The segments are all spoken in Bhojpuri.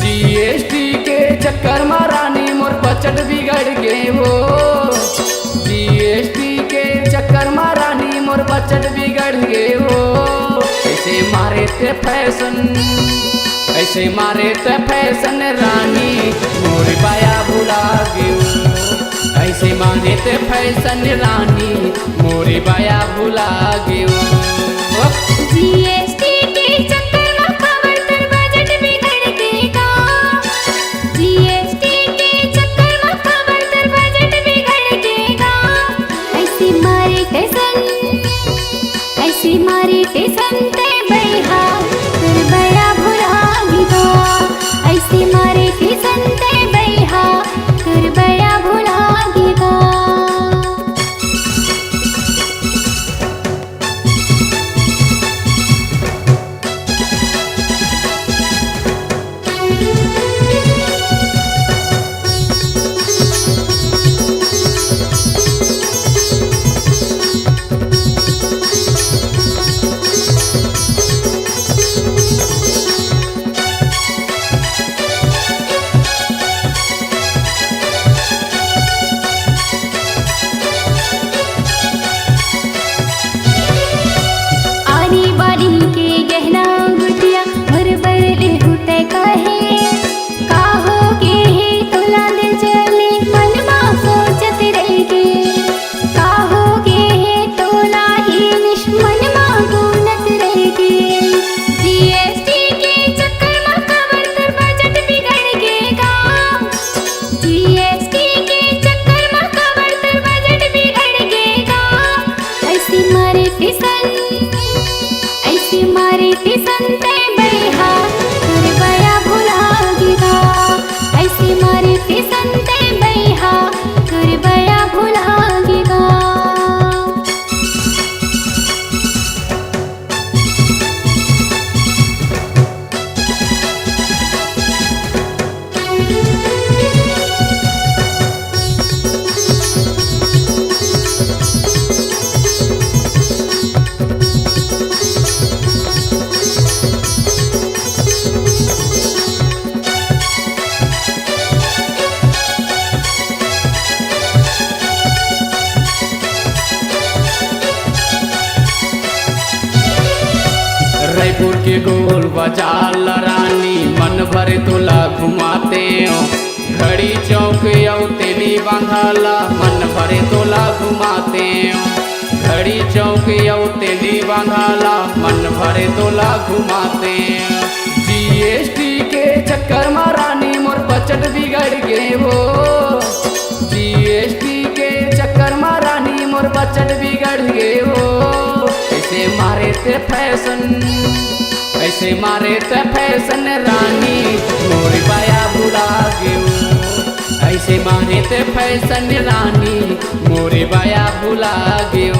जीएसटी के चक्कर में रानी मोर बजट बिगड़ गए हो। जीएसटी के चक्कर में रानी मोर बजट बिगड़ गए हो। ऐसे मारे ते फैशन, ऐसे मारे ते फैशन रानी मोर बाया भुला गयो। ऐसे मारे ते फैशन रानी मोर बाया भुला गयो। जीएसटी के चक्कर में खबर तर बजट बिगड़ गएगा। जीएसटी के चक्कर में खबर तर बजट बिगड़ गएगा। ऐसी मारे टेसन, ऐसी मारे टेसन ते बैहा तर बड़ा भुला गएगा। ऐसी मारे टेसन ते बैहा तर बड़ा भुला गएगा। आनी बानी के गहना गुटिया भर भर ले हुते कहे। काहो के हे तोला दिल चले मन मा सोचत रहेगे। काहो के हे तोला ही निश मन मा गुनत रहेगे। जीएसटी के चक्कर में खबर तर बजट बिगड़ गएगा। जीएसटी के चक्कर में खबर तर बजट बिगड़ गएगा। ऐसी मारे टिसन, ऐसी मारे टिसन ते बैहा तर बड़ा भुला गएगा। ऐसी मारे टिसन ते बैहा तर बड़ा भुला गएगा। रायपुर के गोल बाजार रानी मन भरे तोला घुमाते हो। घड़ी चौक औ तेली बांधाला मन भरे तोला घुमाते हो। घड़ी चौक औ तेली बांधाला मन भरे तोला घुमाते हो। जीएसटी के चक्कर में रानी मोर बजट बिगड़ गए हो। जीएसटी के चक्कर में रानी मोर बजट बिगड़ गए हो। ऐसे मारे ते फैशन, ऐसे मारे ते फैशन रानी मोर बाया भुला गयो। ऐसे मारे ते फैशन रानी मोर बाया भुला गयो।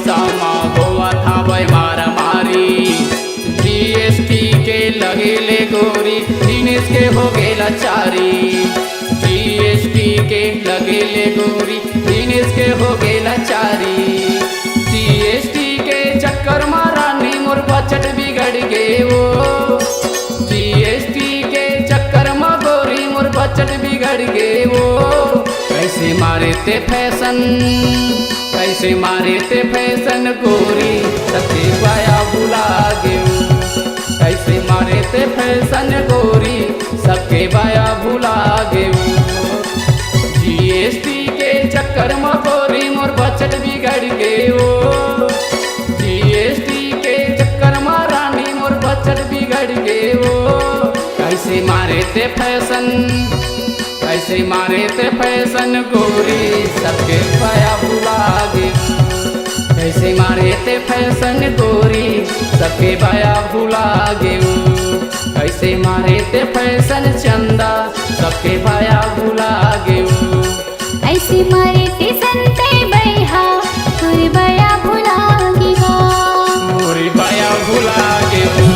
उड़ीसा में गोवा था वही मारा मारी। जीएसटी के लगे ले गोरी दिनेश के हो गए लाचारी। जीएसटी के लगे ले गोरी दिनेश के हो गए लाचारी। जीएसटी के चक्कर मारा नी मोर बजट बिगड़ गए वो। जीएसटी के चक्कर में गोरी मोर बजट बिगड़ गए वो। कैसे मारे ते फैशन, कैसे मारे ते फैशन गोरी सबके पाया भुला गयो। कैसे मारे ते फैशन गोरी सबके पाया भुला गयो। जीएसटी के चक्कर में गोरी मोर बजट बिगड़ गयो। जीएसटी के चक्कर में रानी मोर बजट बिगड़ गयो। कैसे मारे ते फैशन, कैसे मारे ते फैशन गोरी सबके पाया भुला गयो। कैसे मारे ते फैशन गोरी सबके पाया भुला गयो। कैसे मारे ते फैशन चंदा सबके पाया भुला गयो। ऐसे मारे ते संते बैहा तोरे बया भुला गियो। मोरी पाया भुला गयो।